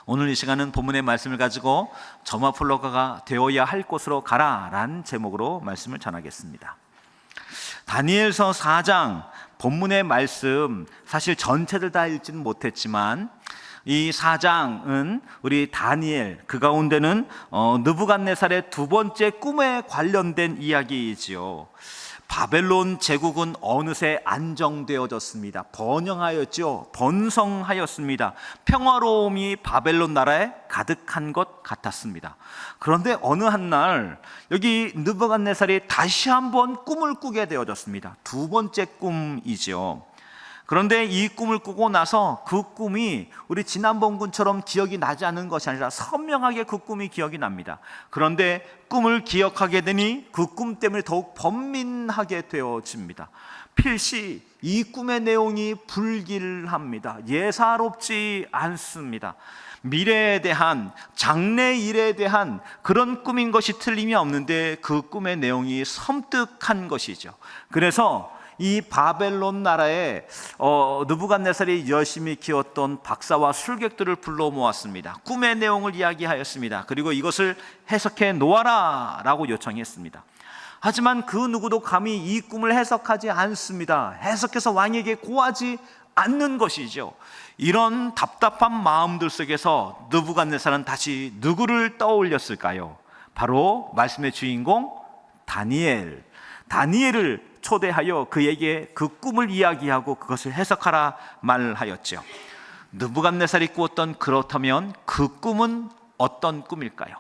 오늘 이 시간은 본문의 말씀을 가지고 점화풀러가가 되어야 할 곳으로 가라라는 제목으로 말씀을 전하겠습니다. 다니엘서 4장 본문의 말씀 사실 전체를 다 읽지는 못했지만 이 4장은 우리 다니엘 그 가운데는 느부갓네살의 두 번째 꿈에 관련된 이야기이지요. 바벨론 제국은 어느새 안정되어졌습니다. 번영하였죠. 번성하였습니다. 평화로움이 바벨론 나라에 가득한 것 같았습니다. 그런데 어느 한날 여기 느부갓네살이 다시 한번 꿈을 꾸게 되어졌습니다. 두 번째 꿈이죠. 그런데 이 꿈을 꾸고 나서 그 꿈이 우리 지난번 꿈처럼 기억이 나지 않는 것이 아니라 선명하게 그 꿈이 기억이 납니다. 그런데 꿈을 기억하게 되니 그 꿈 때문에 더욱 번민하게 되어집니다. 필시 이 꿈의 내용이 불길합니다. 예사롭지 않습니다. 미래에 대한, 장래일에 대한 그런 꿈인 것이 틀림이 없는데 그 꿈의 내용이 섬뜩한 것이죠. 그래서 이 바벨론 나라에 느부갓네살이 열심히 키웠던 박사와 술객들을 불러 모았습니다. 꿈의 내용을 이야기하였습니다. 그리고 이것을 해석해 놓아라 라고 요청했습니다. 하지만 그 누구도 감히 이 꿈을 해석하지 않습니다. 해석해서 왕에게 고하지 않는 것이죠. 이런 답답한 마음들 속에서 느부갓네살은 다시 누구를 떠올렸을까요? 바로 말씀의 주인공 다니엘을 초대하여 그에게 그 꿈을 이야기하고 그것을 해석하라 말하였죠. 느부갓네살이 꾸었던, 그렇다면 그 꿈은 어떤 꿈일까요?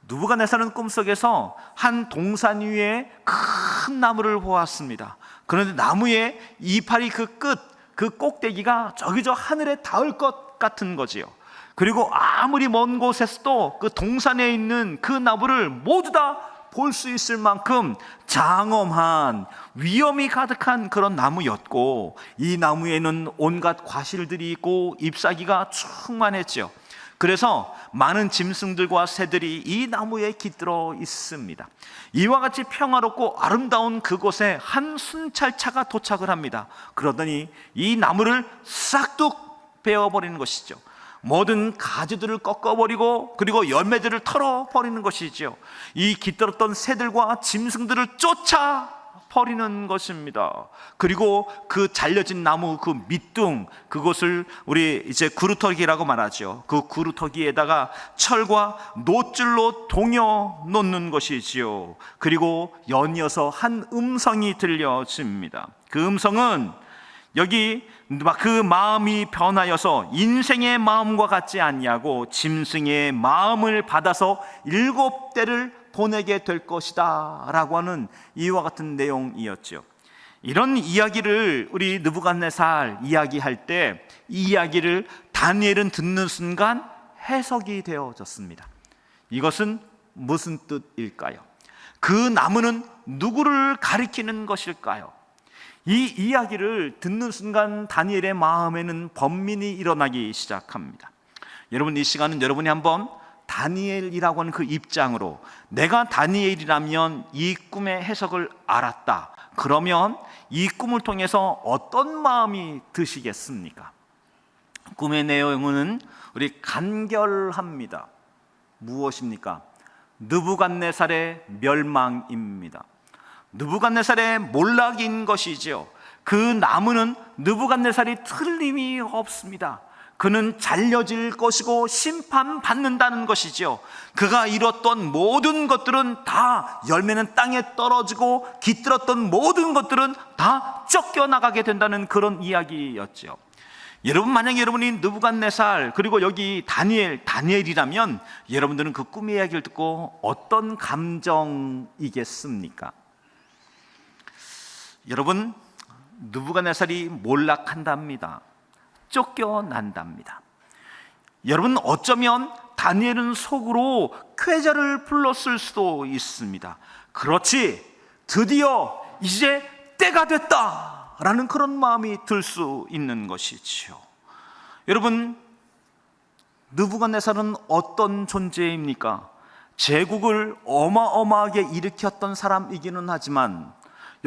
느부갓네살은 꿈속에서 한 동산 위에 큰 나무를 보았습니다. 그런데 나무의 이파리 그 끝, 그 꼭대기가 저기 저 하늘에 닿을 것 같은 거지요. 그리고 아무리 먼 곳에서도 그 동산에 있는 그 나무를 모두 다 볼 수 있을 만큼 장엄한, 위험이 가득한 그런 나무였고, 이 나무에는 온갖 과실들이 있고 잎사귀가 충만했죠. 그래서 많은 짐승들과 새들이 이 나무에 깃들어 있습니다. 이와 같이 평화롭고 아름다운 그곳에 한 순찰차가 도착을 합니다. 그러더니 이 나무를 싹둑 베어버리는 것이죠. 모든 가지들을 꺾어버리고 그리고 열매들을 털어버리는 것이죠. 이 깃들었던 새들과 짐승들을 쫓아버리는 것입니다. 그리고 그 잘려진 나무 그 밑둥, 그것을 우리 이제 구루터기라고 말하죠. 그 구루터기에다가 철과 노줄로 동여 놓는 것이지요. 그리고 연이어서 한 음성이 들려집니다. 그 음성은 여기 그 마음이 변하여서 인생의 마음과 같지 않냐고 짐승의 마음을 받아서 7대를 보내게 될 것이다 라고 하는 이와 같은 내용이었죠. 이런 이야기를 우리 느부갓네살 이야기할 때 이 이야기를 다니엘은 듣는 순간 해석이 되어졌습니다. 이것은 무슨 뜻일까요? 그 나무는 누구를 가리키는 것일까요? 이 이야기를 듣는 순간 다니엘의 마음에는 번민이 일어나기 시작합니다. 여러분, 이 시간은 여러분이 한번 다니엘이라고 하는 그 입장으로, 내가 다니엘이라면 이 꿈의 해석을 알았다, 그러면 이 꿈을 통해서 어떤 마음이 드시겠습니까? 꿈의 내용은 우리 간결합니다. 무엇입니까? 느부갓네살의 멸망입니다. 느부갓네살의 몰락인 것이지요. 그 나무는 느부갓네살이 틀림이 없습니다. 그는 잘려질 것이고 심판받는다는 것이지요. 그가 이뤘던 모든 것들은 다, 열매는 땅에 떨어지고 깃들었던 모든 것들은 다 쫓겨나가게 된다는 그런 이야기였죠. 여러분, 만약에 여러분이 느부갓네살 그리고 여기 다니엘이라면 여러분들은 그 꿈의 이야기를 듣고 어떤 감정이겠습니까? 여러분, 느부갓네살이 몰락한답니다. 쫓겨난답니다. 여러분, 어쩌면 다니엘은 속으로 쾌재를 불렀을 수도 있습니다. 그렇지, 드디어 이제 때가 됐다라는 그런 마음이 들 수 있는 것이지요. 여러분, 느부갓네살은 어떤 존재입니까? 제국을 어마어마하게 일으켰던 사람이기는 하지만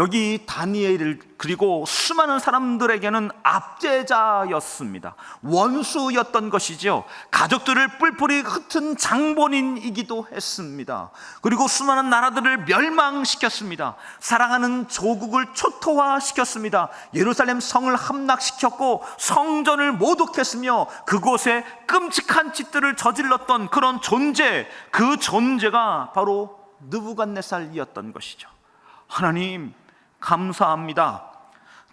여기 다니엘 그리고 수많은 사람들에게는 압제자였습니다. 원수였던 것이죠. 가족들을 뿔뿔이 흩은 장본인이기도 했습니다. 그리고 수많은 나라들을 멸망시켰습니다. 사랑하는 조국을 초토화시켰습니다. 예루살렘 성을 함락시켰고 성전을 모독했으며 그곳에 끔찍한 짓들을 저질렀던 그런 존재, 그 존재가 바로 느부갓네살이었던 것이죠. 하나님 감사합니다.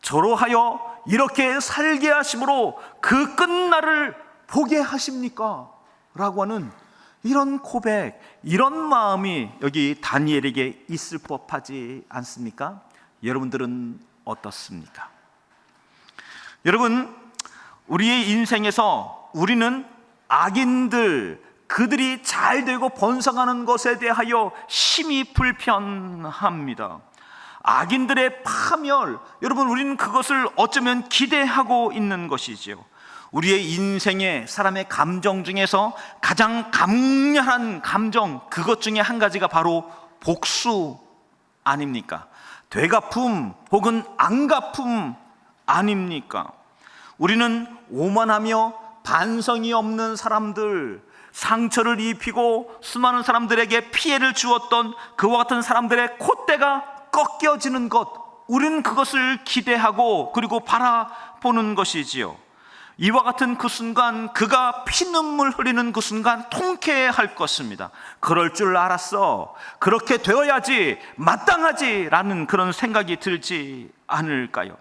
저로 하여 이렇게 살게 하심으로 그 끝날을 보게 하십니까? 라고 하는 이런 고백, 이런 마음이 여기 다니엘에게 있을 법하지 않습니까? 여러분들은 어떻습니까? 여러분, 우리의 인생에서 우리는 악인들, 그들이 잘 되고 번성하는 것에 대하여 심히 불편합니다. 악인들의 파멸, 여러분, 우리는 그것을 어쩌면 기대하고 있는 것이지요. 우리의 인생에 사람의 감정 중에서 가장 강렬한 감정, 그것 중에 한 가지가 바로 복수 아닙니까? 되갚음 혹은 안갚음 아닙니까? 우리는 오만하며 반성이 없는 사람들, 상처를 입히고 수많은 사람들에게 피해를 주었던 그와 같은 사람들의 콧대가 꺾여지는 것, 우리는 그것을 기대하고 그리고 바라보는 것이지요. 이와 같은 그 순간, 그가 피눈물 흘리는 그 순간 통쾌할 것입니다. 그럴 줄 알았어, 그렇게 되어야지, 마땅하지 라는 그런 생각이 들지 않을까요?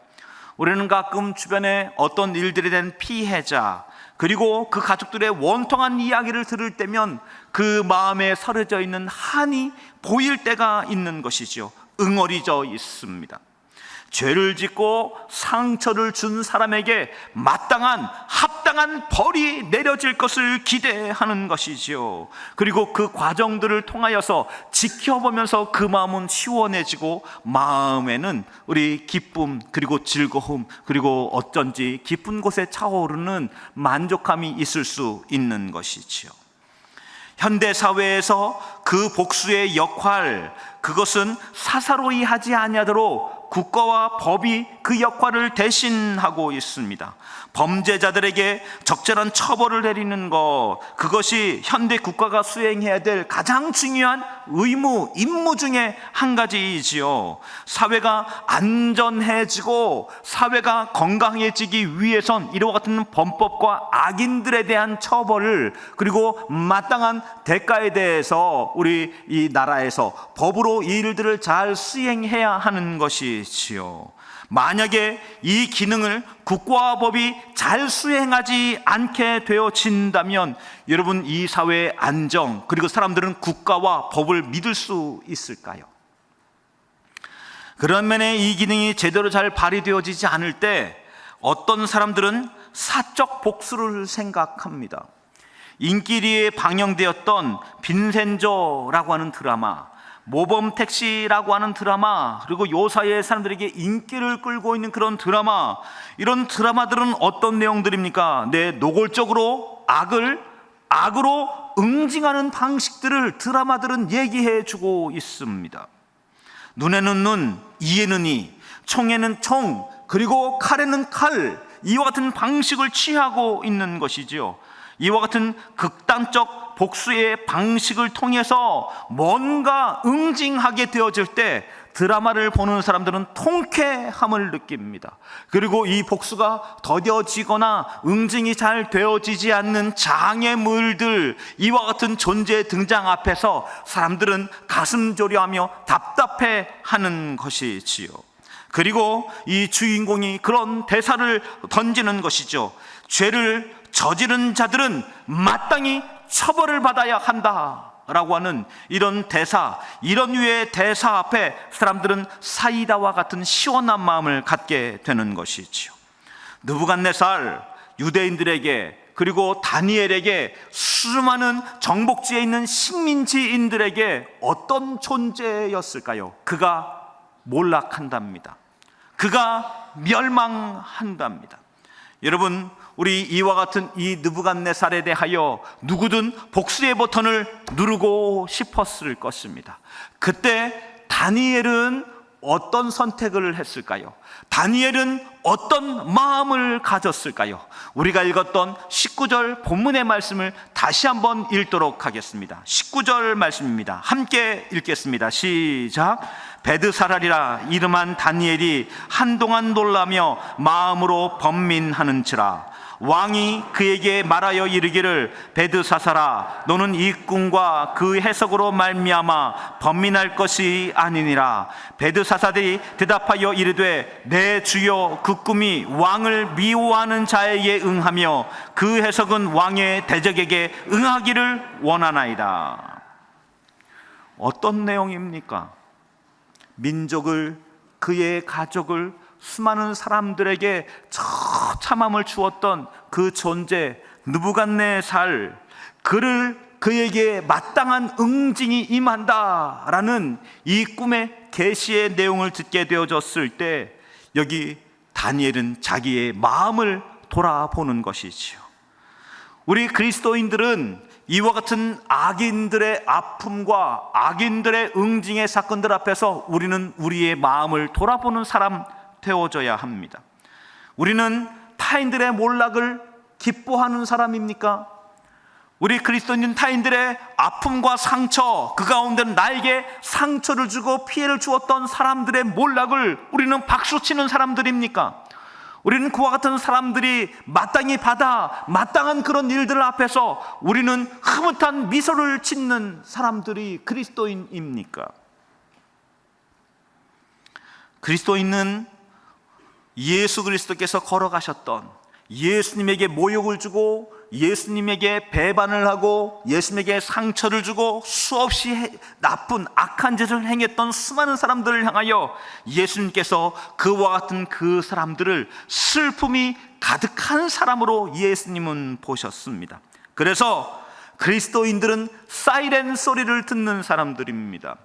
우리는 가끔 주변에 어떤 일들에 대한 피해자, 그리고 그 가족들의 원통한 이야기를 들을 때면 그 마음에 서려져 있는 한이 보일 때가 있는 것이죠. 응어리져 있습니다. 죄를 짓고 상처를 준 사람에게 마땅한 합당한 벌이 내려질 것을 기대하는 것이지요. 그리고 그 과정들을 통하여서 지켜보면서 그 마음은 시원해지고 마음에는 우리 기쁨 그리고 즐거움 그리고 어쩐지 깊은 곳에 차오르는 만족함이 있을 수 있는 것이지요. 현대사회에서 그 복수의 역할, 그것은 사사로이 하지 아니하도록 국가와 법이 그 역할을 대신하고 있습니다. 범죄자들에게 적절한 처벌을 내리는 것, 그것이 현대 국가가 수행해야 될 가장 중요한 의무, 임무 중에 한 가지이지요. 사회가 안전해지고 사회가 건강해지기 위해선 이와 같은 범법과 악인들에 대한 처벌을, 그리고 마땅한 대가에 대해서 우리 이 나라에서 법으로 이 일들을 잘 수행해야 하는 것이지요. 만약에 이 기능을 국가와 법이 잘 수행하지 않게 되어진다면 여러분, 이 사회의 안정, 그리고 사람들은 국가와 법을 믿을 수 있을까요? 그런 면에 이 기능이 제대로 잘 발휘되어지지 않을 때 어떤 사람들은 사적 복수를 생각합니다. 인기리에 방영되었던 빈센조라고 하는 드라마, 모범택시라고 하는 드라마, 그리고 요 사이에 사람들에게 인기를 끌고 있는 그런 드라마, 이런 드라마들은 어떤 내용들입니까? 노골적으로 악으로 응징하는 방식들을 드라마들은 얘기해 주고 있습니다. 눈에는 눈, 이에는 이, 총에는 총, 그리고 칼에는 칼, 이와 같은 방식을 취하고 있는 것이지요. 이와 같은 극단적 복수의 방식을 통해서 뭔가 응징하게 되어질 때 드라마를 보는 사람들은 통쾌함을 느낍니다. 그리고 이 복수가 더뎌지거나 응징이 잘 되어지지 않는 장애물들, 이와 같은 존재의 등장 앞에서 사람들은 가슴 졸여하며 답답해하는 것이지요. 그리고 이 주인공이 그런 대사를 던지는 것이죠. 죄를 저지른 자들은 마땅히 처벌을 받아야 한다 라고 하는 이런 대사, 이런 류의 대사 앞에 사람들은 사이다와 같은 시원한 마음을 갖게 되는 것이지요. 느부갓네살, 유대인들에게, 그리고 다니엘에게, 수많은 정복지에 있는 식민지인들에게 어떤 존재였을까요? 그가 몰락한답니다. 그가 멸망한답니다. 여러분, 우리 이와 같은 이 느부갓네살에 대하여 누구든 복수의 버튼을 누르고 싶었을 것입니다. 그때 다니엘은 어떤 선택을 했을까요? 다니엘은 어떤 마음을 가졌을까요? 우리가 읽었던 19절 본문의 말씀을 다시 한번 읽도록 하겠습니다. 19절 말씀입니다. 함께 읽겠습니다. 시작. 베드사랄이라 이름한 다니엘이 한동안 놀라며 마음으로 번민하는지라 왕이 그에게 말하여 이르기를 베드사살아 너는 이 꿈과 그 해석으로 말미암아 번민할 것이 아니니라. 베드사살이 대답하여 이르되 내 주여 그 꿈이 왕을 미워하는 자에게 응하며 그 해석은 왕의 대적에게 응하기를 원하나이다. 어떤 내용입니까? 민족을, 그의 가족을, 수많은 사람들에게 처참함을 주었던 그 존재 느부갓네살, 그에게 마땅한 응징이 임한다라는 이 꿈의 계시의 내용을 듣게 되어졌을 때 여기 다니엘은 자기의 마음을 돌아보는 것이지요. 우리 그리스도인들은 이와 같은 악인들의 아픔과 악인들의 응징의 사건들 앞에서 우리는 우리의 마음을 돌아보는 사람 되어져야 합니다. 우리는 타인들의 몰락을 기뻐하는 사람입니까? 우리 그리스도인 타인들의 아픔과 상처, 그 가운데 나에게 상처를 주고 피해를 주었던 사람들의 몰락을 우리는 박수치는 사람들입니까? 우리는 그와 같은 사람들이 마땅히 받아 마땅한 그런 일들 앞에서 우리는 흐뭇한 미소를 짓는 사람들이 그리스도인입니까? 그리스도인은 예수 그리스도께서 걸어가셨던, 예수님에게 모욕을 주고 예수님에게 배반을 하고 예수님에게 상처를 주고 수없이 나쁜 악한 짓을 행했던 수많은 사람들을 향하여 예수님께서 그와 같은 그 사람들을 슬픔이 가득한 사람으로 예수님은 보셨습니다. 그래서 그리스도인들은 사이렌 소리를 듣는 사람들입니다.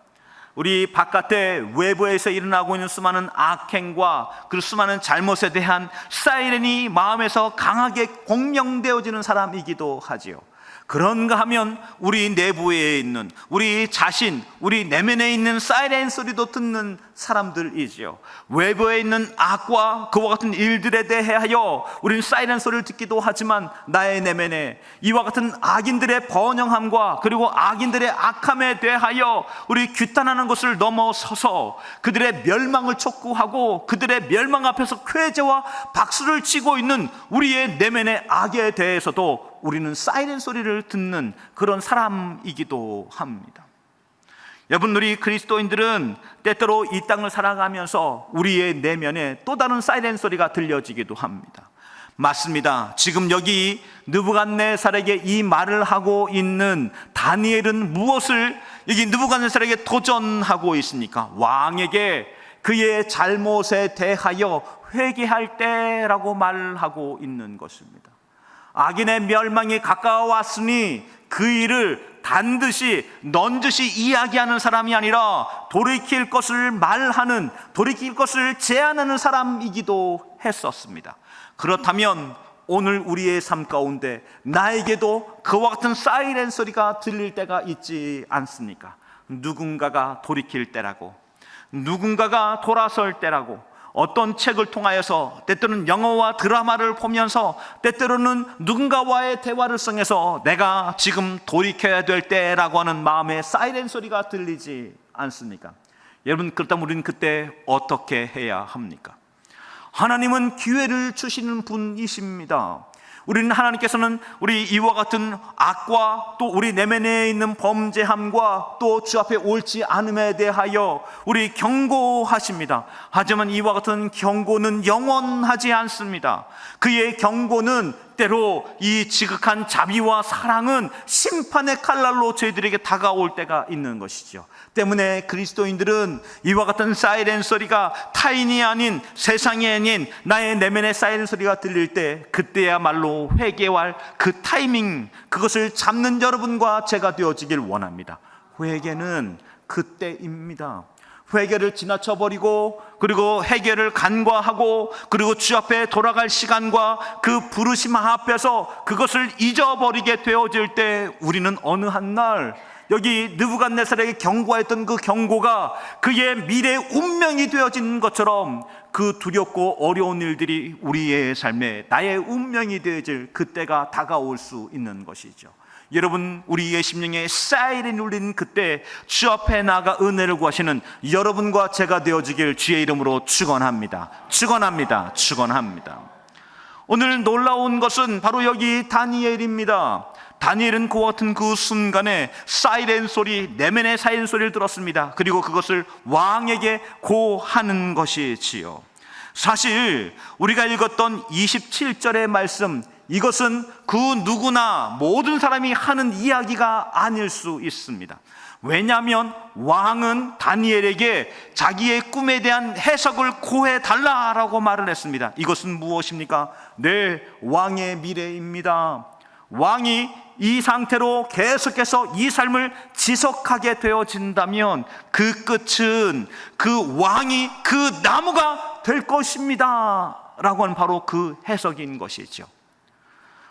우리 바깥에 외부에서 일어나고 있는 수많은 악행과 그 수많은 잘못에 대한 사이렌이 마음에서 강하게 공명되어지는 사람이기도 하지요. 그런가 하면 우리 내부에 있는 우리 자신, 우리 내면에 있는 사이렌 소리도 듣는 사람들이지요. 외부에 있는 악과 그와 같은 일들에 대하여 우리는 사이렌 소리를 듣기도 하지만 나의 내면에 이와 같은 악인들의 번영함과 그리고 악인들의 악함에 대하여 우리 규탄하는 것을 넘어서서 그들의 멸망을 촉구하고 그들의 멸망 앞에서 쾌재와 박수를 치고 있는 우리의 내면의 악에 대해서도 우리는 사이렌 소리를 듣는 그런 사람이기도 합니다. 여러분, 우리 그리스도인들은 때때로 이 땅을 살아가면서 우리의 내면에 또 다른 사이렌 소리가 들려지기도 합니다. 맞습니다. 지금 여기 느부갓네살에게 이 말을 하고 있는 다니엘은 무엇을 여기 느부갓네살에게 도전하고 있습니까? 왕에게 그의 잘못에 대하여 회개할 때라고 말하고 있는 것입니다. 악인의 멸망이 가까워왔으니 그 일을 반드시 넌지시 이야기하는 사람이 아니라 돌이킬 것을 말하는, 돌이킬 것을 제안하는 사람이기도 했었습니다. 그렇다면 오늘 우리의 삶 가운데 나에게도 그와 같은 사이렌 소리가 들릴 때가 있지 않습니까? 누군가가 돌이킬 때라고, 누군가가 돌아설 때라고, 어떤 책을 통하여서 때때로는 영화와 드라마를 보면서 때때로는 누군가와의 대화를 통해서 내가 지금 돌이켜야 될 때라고 하는 마음의 사이렌 소리가 들리지 않습니까? 여러분, 그렇다면 우리는 그때 어떻게 해야 합니까? 하나님은 기회를 주시는 분이십니다. 우리는 하나님께서는 우리 이와 같은 악과 또 우리 내면에 있는 범죄함과 또 주 앞에 옳지 않음에 대하여 우리 경고하십니다. 하지만 이와 같은 경고는 영원하지 않습니다. 그의 경고는 때로 이 지극한 자비와 사랑은 심판의 칼날로 저희들에게 다가올 때가 있는 것이죠. 때문에 그리스도인들은 이와 같은 사이렌 소리가 타인이 아닌 세상이 아닌 나의 내면의 사이렌 소리가 들릴 때 그때야말로 회개할 그 타이밍, 그것을 잡는 여러분과 제가 되어지길 원합니다. 회개는 그때입니다. 회개를 지나쳐버리고 그리고 해결을 간과하고 그리고 주 앞에 돌아갈 시간과 그 부르심 앞에서 그것을 잊어버리게 되어질 때 우리는 어느 한 날 여기 느부갓네살에게 경고했던 그 경고가 그의 미래 운명이 되어진 것처럼 그 두렵고 어려운 일들이 우리의 삶에 나의 운명이 되어질 그때가 다가올 수 있는 것이죠. 여러분, 우리의 심령에 사이렌이 울리는 그때 주 앞에 나가 은혜를 구하시는 여러분과 제가 되어지길 주의 이름으로 축원합니다. 축원합니다. 축원합니다. 오늘 놀라운 것은 바로 여기 다니엘입니다. 다니엘은 그와 같은 그 순간에 사이렌 소리, 내면의 사이렌 소리를 들었습니다. 그리고 그것을 왕에게 고하는 것이지요. 사실 우리가 읽었던 27절의 말씀, 이것은 그 누구나 모든 사람이 하는 이야기가 아닐 수 있습니다. 왜냐하면 왕은 다니엘에게 자기의 꿈에 대한 해석을 고해달라라고 말을 했습니다. 이것은 무엇입니까? 네, 왕의 미래입니다. 왕이 이 상태로 계속해서 이 삶을 지속하게 되어진다면 그 끝은 그 왕이 그 나무가 될 것입니다 라고 하는 바로 그 해석인 것이죠.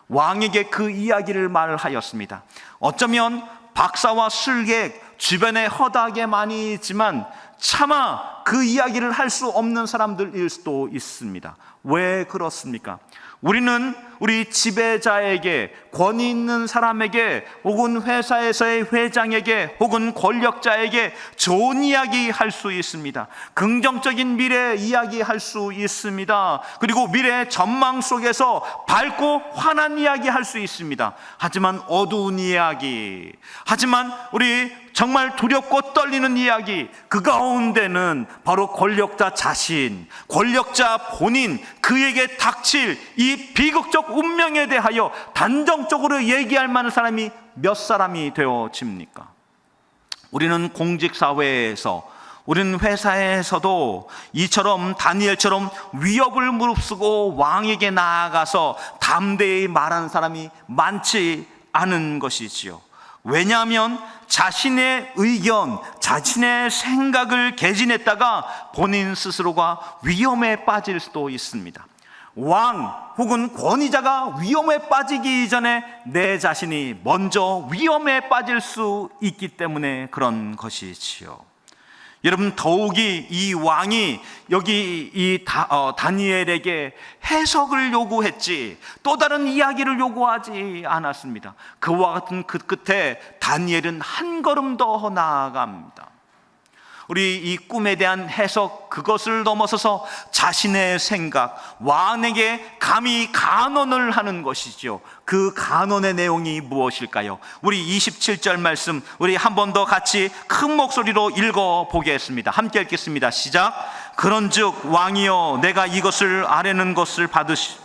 왕에게 그 이야기를 말하였습니다. 어쩌면 박사와 술객 주변에 허다하게 많이 있지만 차마 그 이야기를 할 수 없는 사람들일 수도 있습니다. 왜 그렇습니까? 우리는 우리 지배자에게, 권위 있는 사람에게, 혹은 회사에서의 회장에게, 혹은 권력자에게 좋은 이야기 할 수 있습니다. 긍정적인 미래 이야기 할 수 있습니다. 그리고 미래 전망 속에서 밝고 환한 이야기 할 수 있습니다. 하지만 어두운 이야기, 하지만 우리 정말 두렵고 떨리는 이야기, 그 가운데는 바로 권력자 자신, 권력자 본인, 그에게 닥칠 이 비극적 운명에 대하여 단정적으로 얘기할 만한 사람이 몇 사람이 되어집니까? 우리는 공직사회에서, 우리는 회사에서도 이처럼 다니엘처럼 위협을 무릅쓰고 왕에게 나아가서 담대히 말하는 사람이 많지 않은 것이지요. 왜냐하면 자신의 의견, 자신의 생각을 개진했다가 본인 스스로가 위험에 빠질 수도 있습니다. 왕 혹은 권위자가 위험에 빠지기 전에 내 자신이 먼저 위험에 빠질 수 있기 때문에 그런 것이지요. 여러분, 더욱이 이 왕이 여기 이 다니엘에게 해석을 요구했지 또 다른 이야기를 요구하지 않았습니다. 그와 같은 그 끝에 다니엘은 한 걸음 더 나아갑니다. 우리 이 꿈에 대한 해석, 그것을 넘어서서 자신의 생각, 왕에게 감히 간언을 하는 것이죠. 그 간언의 내용이 무엇일까요? 우리 27절 말씀, 우리 한 번 더 같이 큰 목소리로 읽어보겠습니다. 함께 읽겠습니다. 시작. 그런즉 왕이여, 내가 이것을 아뢰는 것을 받으시,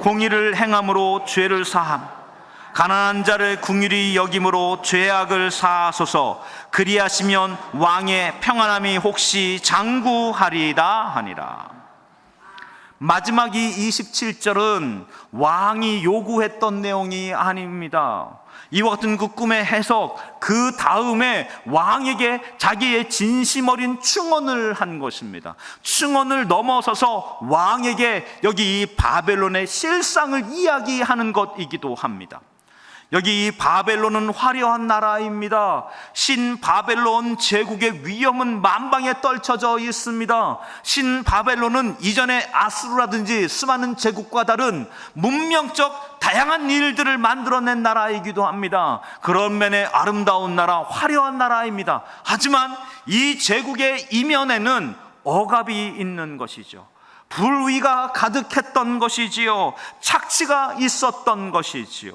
공의를 행함으로 죄를 사함, 가난한 자를 긍휼히 여김으로 죄악을 사하소서. 그리하시면 왕의 평안함이 혹시 장구하리다 하니라. 마지막 이 27절은 왕이 요구했던 내용이 아닙니다. 이와 같은 그 꿈의 해석, 그 다음에 왕에게 자기의 진심 어린 충언을 한 것입니다. 충언을 넘어서서 왕에게 여기 이 바벨론의 실상을 이야기하는 것이기도 합니다. 여기 이 바벨론은 화려한 나라입니다. 신 바벨론 제국의 위험은 만방에 떨쳐져 있습니다. 신 바벨론은 이전의 아수르라든지 수많은 제국과 다른 문명적 다양한 일들을 만들어낸 나라이기도 합니다. 그런 면에 아름다운 나라, 화려한 나라입니다. 하지만 이 제국의 이면에는 억압이 있는 것이죠. 불의가 가득했던 것이지요. 착취가 있었던 것이지요.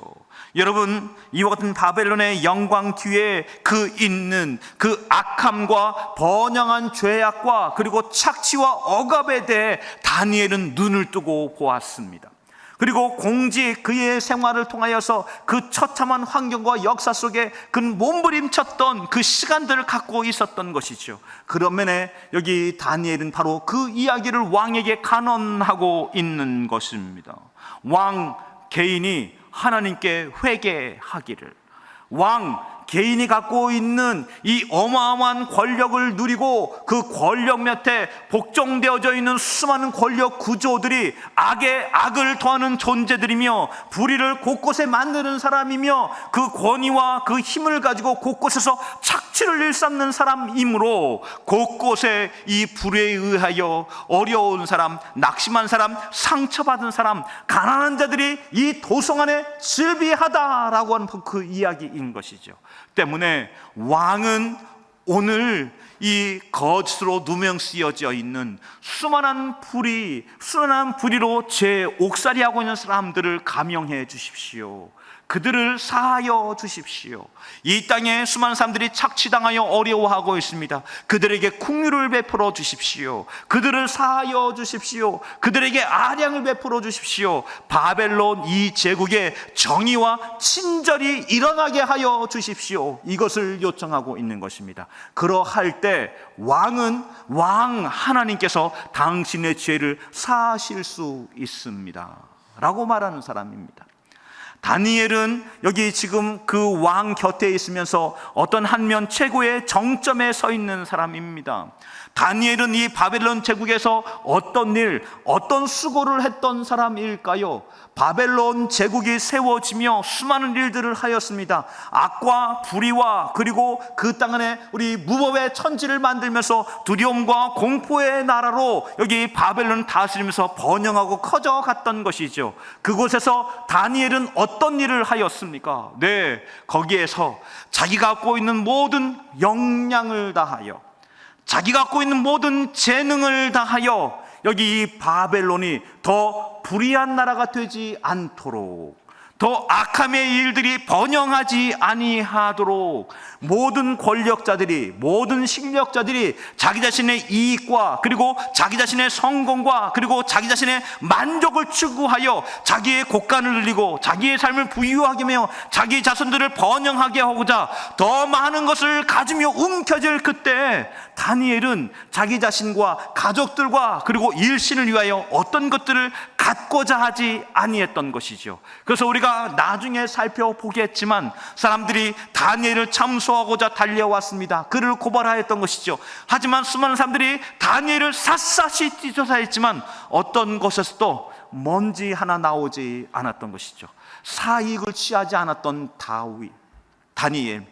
여러분, 이와 같은 바벨론의 영광 뒤에 그 있는 그 악함과 번영한 죄악과 그리고 착취와 억압에 대해 다니엘은 눈을 뜨고 보았습니다. 그리고 공직, 그의 생활을 통하여서 그 처참한 환경과 역사 속에 그 몸부림쳤던 그 시간들을 갖고 있었던 것이죠. 그런 면에 여기 다니엘은 바로 그 이야기를 왕에게 간언하고 있는 것입니다. 왕 개인이 하나님께 회개하기를, 왕 개인이 갖고 있는 이 어마어마한 권력을 누리고 그 권력 밑에 복종되어져 있는 수많은 권력 구조들이 악에 악을 더하는 존재들이며 불의를 곳곳에 만드는 사람이며 그 권위와 그 힘을 가지고 곳곳에서 착취를 일삼는 사람이므로 곳곳에 이 불의에 의하여 어려운 사람, 낙심한 사람, 상처받은 사람, 가난한 자들이 이 도성 안에 즐비하다라고 하는 그 이야기인 것이죠. 때문에 왕은 오늘 이 거짓으로 누명 쓰여져 있는 수많은 불의로 제 옥살이하고 있는 사람들을 감형해 주십시오. 그들을 사하여 주십시오. 이 땅에 수많은 사람들이 착취당하여 어려워하고 있습니다. 그들에게 긍휼을 베풀어 주십시오. 그들을 사하여 주십시오. 그들에게 아량을 베풀어 주십시오. 바벨론 이 제국에 정의와 친절이 일어나게 하여 주십시오. 이것을 요청하고 있는 것입니다. 그러할 때 왕 하나님께서 당신의 죄를 사하실 수 있습니다 라고 말하는 사람입니다. 다니엘은 여기 지금 그 왕 곁에 있으면서 어떤 한면 최고의 정점에 서 있는 사람입니다. 다니엘은 이 바벨론 제국에서 어떤 수고를 했던 사람일까요? 바벨론 제국이 세워지며 수많은 일들을 하였습니다. 악과 불의와 그리고 그 땅 안에 우리 무법의 천지를 만들면서 두려움과 공포의 나라로 여기 바벨론 다스리면서 번영하고 커져갔던 것이죠. 그곳에서 다니엘은 어떤 일을 하였습니까? 네, 거기에서 자기가 갖고 있는 모든 역량을 다하여, 자기가 갖고 있는 모든 재능을 다하여 여기 이 바벨론이 더 불의한 나라가 되지 않도록, 더 악함의 일들이 번영하지 아니하도록 모든 권력자들이, 모든 실력자들이 자기 자신의 이익과 그리고 자기 자신의 성공과 그리고 자기 자신의 만족을 추구하여 자기의 곳간을 늘리고 자기의 삶을 부유하게 하며 자기 자손들을 번영하게 하고자 더 많은 것을 가지며 움켜쥘 그때 다니엘은 자기 자신과 가족들과 그리고 일신을 위하여 어떤 것들을 갖고자 하지 아니했던 것이죠. 그래서 우리가 나중에 살펴보겠지만 사람들이 다니엘을 참소하고자 달려왔습니다. 그를 고발하였던 것이죠. 하지만 수많은 사람들이 다니엘을 샅샅이 뒤조사했지만 어떤 것에서도 먼지 하나 나오지 않았던 것이죠. 사익을 취하지 않았던 다니엘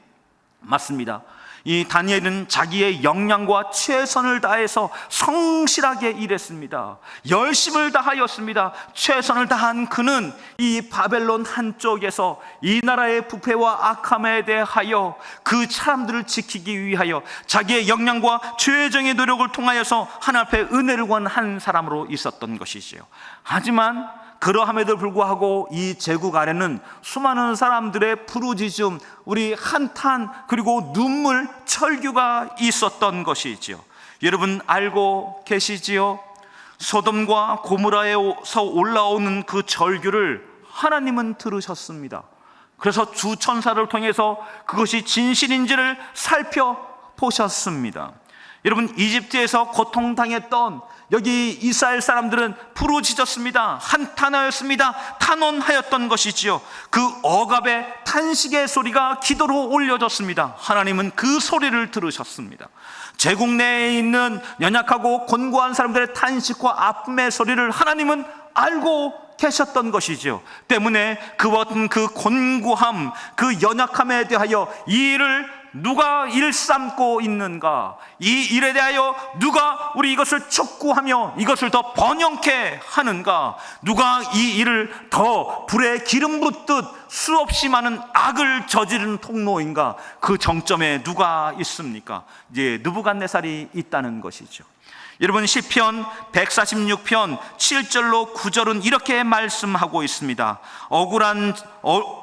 맞습니다. 이 다니엘은 자기의 역량과 최선을 다해서 성실하게 일했습니다. 열심을 다하였습니다. 최선을 다한 그는 이 바벨론 한쪽에서 이 나라의 부패와 악함에 대하여 그 사람들을 지키기 위하여 자기의 역량과 최정의 노력을 통하여서 하나님 앞에 은혜를 구한 한 사람으로 있었던 것이지요. 하지만 그러함에도 불구하고 이 제국 아래는 수많은 사람들의 부르짖음, 우리 한탄 그리고 눈물, 철규가 있었던 것이지요. 여러분 알고 계시지요? 소돔과 고모라에서 올라오는 그 절규를 하나님은 들으셨습니다. 그래서 주 천사를 통해서 그것이 진실인지를 살펴보셨습니다. 여러분 이집트에서 고통당했던 여기 이스라엘 사람들은 부르짖었습니다. 한탄하였습니다. 탄원하였던 것이지요. 그 억압의 탄식의 소리가 기도로 올려졌습니다. 하나님은 그 소리를 들으셨습니다. 제국 내에 있는 연약하고 곤고한 사람들의 탄식과 아픔의 소리를 하나님은 알고 계셨던 것이지요. 때문에 그와 같은 그 곤고함, 그 연약함에 대하여 이 일을 누가 일삼고 있는가? 이 일에 대하여 누가 우리 이것을 촉구하며 이것을 더 번영케 하는가? 누가 이 일을 더 불에 기름 붓듯 수없이 많은 악을 저지르는 통로인가? 그 정점에 누가 있습니까? 이제 느부갓네살이 있다는 것이죠. 여러분 시편 146편 7절로 9절은 이렇게 말씀하고 있습니다.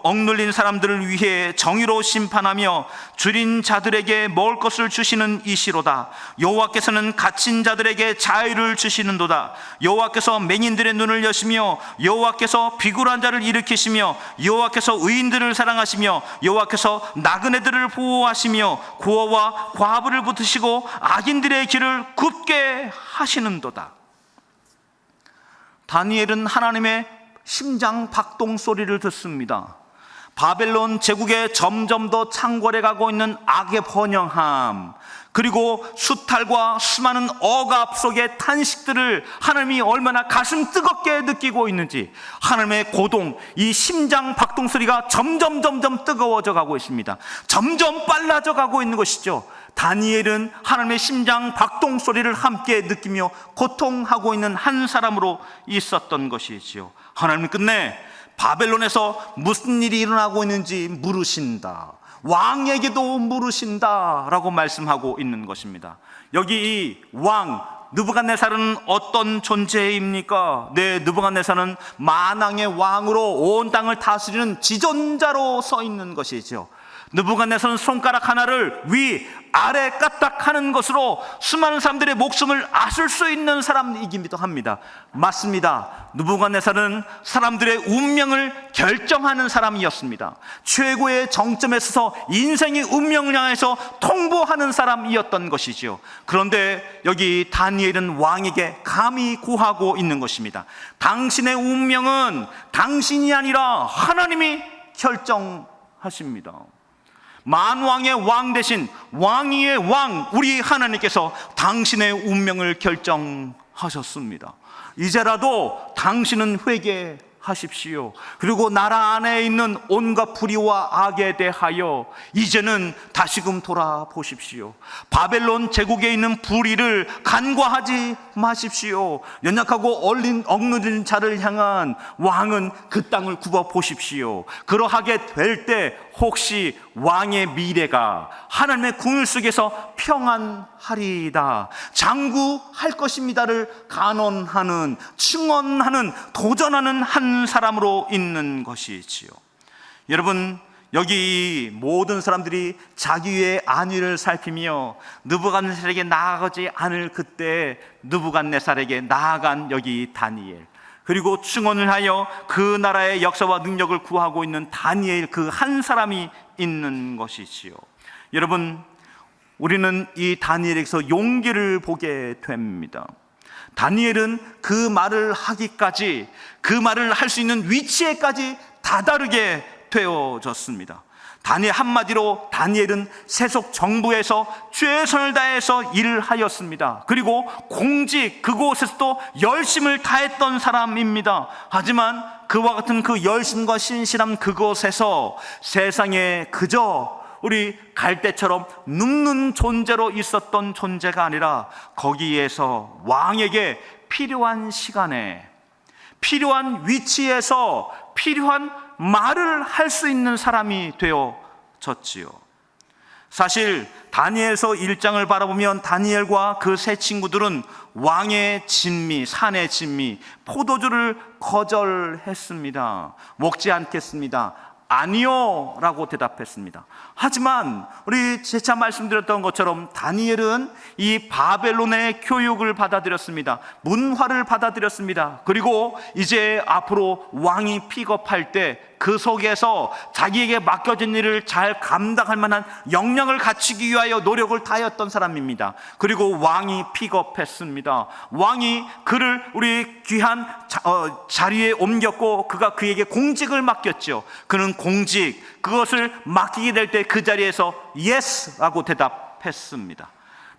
억눌린 사람들을 위해 정의로 심판하며 줄인 자들에게 먹을 것을 주시는 이시로다. 여호와께서는 갇힌 자들에게 자유를 주시는도다. 여호와께서 맹인들의 눈을 여시며 여호와께서 비굴한 자를 일으키시며 여호와께서 의인들을 사랑하시며 여호와께서 나그네들을 보호하시며 고아와 과부를 붙으시고 악인들의 길을 굽게 하시는도다. 다니엘은 하나님의 심장 박동 소리를 듣습니다. 바벨론 제국에 점점 더 창궐해 가고 있는 악의 번영함, 그리고 수탈과 수많은 억압 속의 탄식들을 하나님이 얼마나 가슴 뜨겁게 느끼고 있는지, 하나님의 고동, 이 심장 박동 소리가 점점 뜨거워져 가고 있습니다. 점점 빨라져 가고 있는 것이죠. 다니엘은 하나님의 심장 박동 소리를 함께 느끼며 고통하고 있는 한 사람으로 있었던 것이지요. 하나님은 끝내 바벨론에서 무슨 일이 일어나고 있는지 물으신다, 왕에게도 물으신다 라고 말씀하고 있는 것입니다. 여기 이 왕 느부갓네살은 어떤 존재입니까? 네, 느부갓네살은 만왕의 왕으로 온 땅을 다스리는 지존자로 서 있는 것이죠. 느부갓네살은 손가락 하나를 위 아래 까딱하는 것으로 수많은 사람들의 목숨을 앗을 수 있는 사람이기도 합니다. 맞습니다. 느부갓네살은 사람들의 운명을 결정하는 사람이었습니다. 최고의 정점에 서서 인생의 운명을 향해서 통보하는 사람이었던 것이지요. 그런데 여기 다니엘은 왕에게 감히 구하고 있는 것입니다. 당신의 운명은 당신이 아니라 하나님이 결정하십니다. 만왕의 왕 대신 왕위의 왕 우리 하나님께서 당신의 운명을 결정하셨습니다. 이제라도 당신은 회개하십시오. 그리고 나라 안에 있는 온갖 불의와 악에 대하여 이제는 다시금 돌아보십시오. 바벨론 제국에 있는 불의를 간과하지 마십시오. 연약하고 억누른 자를 향한 왕은 그 땅을 굽어 보십시오. 그러하게 될 때 혹시 왕의 미래가 하나님의 궁을 속에서 평안하리이다, 장구할 것입니다를 간언하는, 증언하는, 도전하는 한 사람으로 있는 것이지요. 여러분, 여기 모든 사람들이 자기의 안위를 살피며 느부갓네살에게 나아가지 않을 그때 느부갓네살에게 나아간 여기 다니엘, 그리고 증언을 하여 그 나라의 역사와 능력을 구하고 있는 다니엘, 그 한 사람이 있는 것이지요. 여러분, 우리는 이 다니엘에게서 용기를 보게 됩니다. 다니엘은 그 말을 하기까지, 그 말을 할 수 있는 위치에까지 다다르게 되어졌습니다. 다니엘, 한마디로 다니엘은 세속 정부에서 최선을 다해서 일을 하였습니다. 그리고 공직, 그곳에서도 열심을 다했던 사람입니다. 하지만 그와 같은 그 열심과 신실함 그곳에서 세상에 그저 우리 갈대처럼 눕는 존재로 있었던 존재가 아니라 거기에서 왕에게 필요한 시간에, 필요한 위치에서 필요한 말을 할 수 있는 사람이 되어졌지요. 사실 다니엘서 1장을 바라보면 다니엘과 그 세 친구들은 왕의 진미, 산의 진미, 포도주를 거절했습니다. 먹지 않겠습니다. 아니요 라고 대답했습니다. 하지만 우리 재차 말씀드렸던 것처럼 다니엘은 이 바벨론의 교육을 받아들였습니다. 문화를 받아들였습니다. 그리고 이제 앞으로 왕이 픽업할 때 그 속에서 자기에게 맡겨진 일을 잘 감당할 만한 역량을 갖추기 위하여 노력을 다했던 사람입니다. 그리고 왕이 픽업했습니다. 왕이 그를 우리 귀한 자리에 옮겼고 그가 그에게 공직을 맡겼죠. 그는 공직, 그것을 맡기게 될 때 그 자리에서 예스라고 대답했습니다.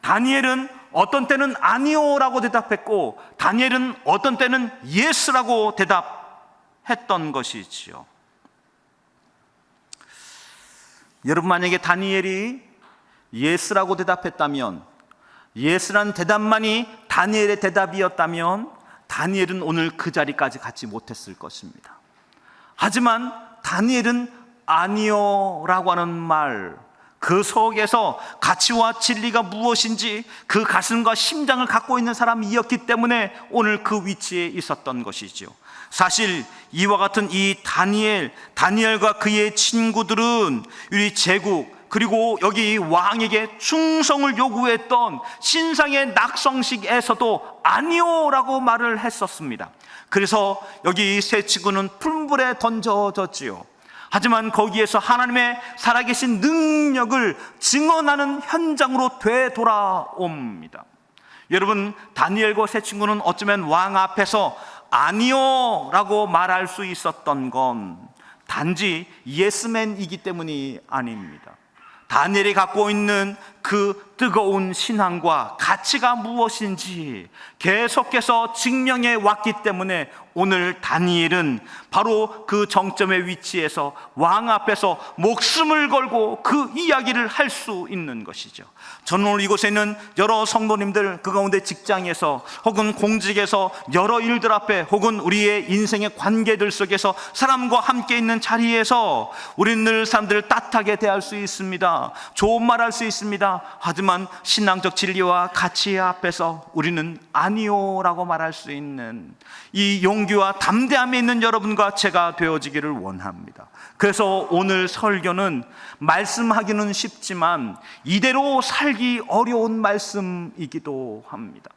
다니엘은 어떤 때는 아니요라고 대답했고, 다니엘은 어떤 때는 예스라고 대답했던 것이지요. 여러분, 만약에 다니엘이 예스라고 대답했다면, 예스라는 대답만이 다니엘의 대답이었다면 다니엘은 오늘 그 자리까지 가지 못했을 것입니다. 하지만 다니엘은 아니요라고 하는 말, 그 속에서 가치와 진리가 무엇인지 그 가슴과 심장을 갖고 있는 사람이었기 때문에 오늘 그 위치에 있었던 것이죠. 사실 이와 같은 이 다니엘과 그의 친구들은 우리 제국, 그리고 여기 왕에게 충성을 요구했던 신상의 낙성식에서도 아니요라고 말을 했었습니다. 그래서 여기 세 친구는 풀물에 던져졌지요. 하지만 거기에서 하나님의 살아계신 능력을 증언하는 현장으로 되돌아옵니다. 여러분, 다니엘과 세 친구는 어쩌면 왕 앞에서 아니요 라고 말할 수 있었던 건 단지 예스맨이기 때문이 아닙니다. 다니엘이 갖고 있는 그 뜨거운 신앙과 가치가 무엇인지 계속해서 증명해 왔기 때문에 오늘 다니엘은 바로 그 정점의 위치에서 왕 앞에서 목숨을 걸고 그 이야기를 할 수 있는 것이죠. 저는 오늘 이곳에 있는 여러 성도님들, 그 가운데 직장에서 혹은 공직에서 여러 일들 앞에 혹은 우리의 인생의 관계들 속에서 사람과 함께 있는 자리에서 우리는 늘 사람들을 따뜻하게 대할 수 있습니다. 좋은 말 할 수 있습니다. 하지만 신앙적 진리와 가치 앞에서 우리는 아니요라고 말할 수 있는 이 용기와 담대함이 있는 여러분과 제가 되어지기를 원합니다. 그래서 오늘 설교는 말씀하기는 쉽지만 이대로 살기 어려운 말씀이기도 합니다.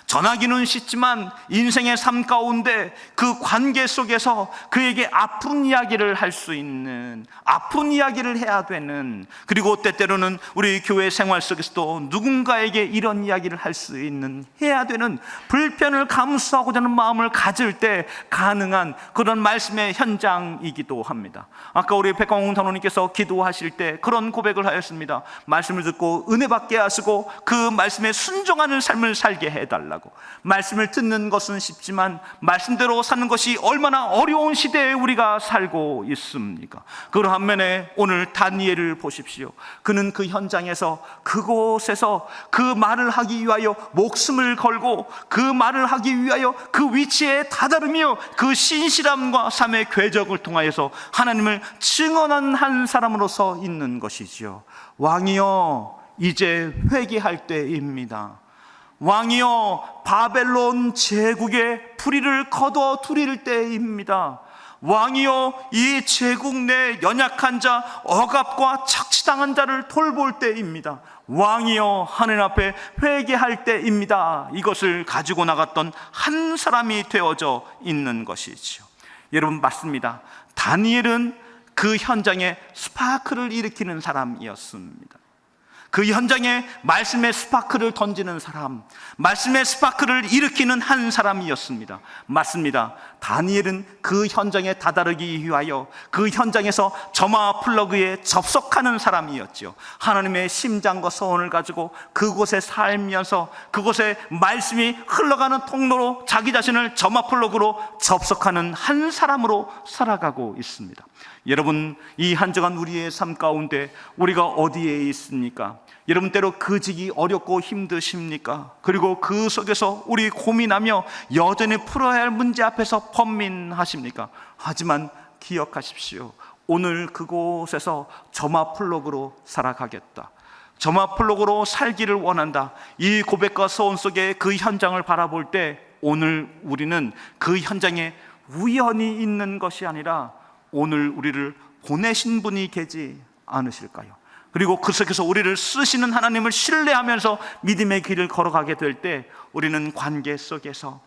전하기는 쉽지만 인생의 삶 가운데 그 관계 속에서 그에게 아픈 이야기를 할 수 있는, 아픈 이야기를 해야 되는, 그리고 때때로는 우리 교회 생활 속에서도 누군가에게 이런 이야기를 할 수 있는, 해야 되는, 불편을 감수하고자 하는 마음을 가질 때 가능한 그런 말씀의 현장이기도 합니다. 아까 우리 백광훈 단원님께서 기도하실 때 그런 고백을 하였습니다. 말씀을 듣고 은혜 받게 하시고 그 말씀에 순종하는 삶을 살게 해달라고. 말씀을 듣는 것은 쉽지만 말씀대로 사는 것이 얼마나 어려운 시대에 우리가 살고 있습니까? 그런 반면에 오늘 다니엘을 보십시오. 그는 그 현장에서, 그곳에서 그 말을 하기 위하여 목숨을 걸고 그 말을 하기 위하여 그 위치에 다다르며 그 신실함과 삶의 궤적을 통하여서 하나님을 증언한 한 사람으로서 있는 것이지요. 왕이여, 이제 회개할 때입니다. 왕이여, 바벨론 제국의 불의를 거둬 두릴 때입니다. 왕이여, 이 제국 내 연약한 자, 억압과 착취당한 자를 돌볼 때입니다. 왕이여, 하늘 앞에 회개할 때입니다. 이것을 가지고 나갔던 한 사람이 되어져 있는 것이죠. 여러분, 맞습니다. 다니엘은 그 현장에 스파크를 일으키는 사람이었습니다. 그 현장에 말씀의 스파크를 던지는 사람, 말씀의 스파크를 일으키는 한 사람이었습니다. 맞습니다. 다니엘은 그 현장에 다다르기 위하여 그 현장에서 점화 플러그에 접속하는 사람이었죠. 하나님의 심장과 소원을 가지고 그곳에 살면서 그곳에 말씀이 흘러가는 통로로 자기 자신을 점화 플러그로 접속하는 한 사람으로 살아가고 있습니다. 여러분, 이 한정한 우리의 삶 가운데 우리가 어디에 있습니까? 여러분, 때로 그 직이 어렵고 힘드십니까? 그리고 그 속에서 우리 고민하며 여전히 풀어야 할 문제 앞에서 번민하십니까? 하지만 기억하십시오. 오늘 그곳에서 점화 플러그로 살아가겠다, 점화 플러그로 살기를 원한다, 이 고백과 소원 속에 그 현장을 바라볼 때 오늘 우리는 그 현장에 우연히 있는 것이 아니라 오늘 우리를 보내신 분이 계지 않으실까요? 그리고 그 속에서 우리를 쓰시는 하나님을 신뢰하면서 믿음의 길을 걸어가게 될 때 우리는 관계 속에서,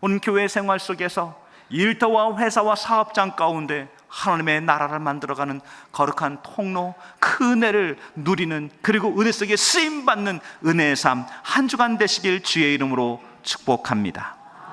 오늘 교회 생활 속에서, 일터와 회사와 사업장 가운데 하나님의 나라를 만들어가는 거룩한 통로, 그 은혜를 누리는, 그리고 은혜 속에 쓰임받는 은혜의 삶 한 주간 되시길 주의 이름으로 축복합니다.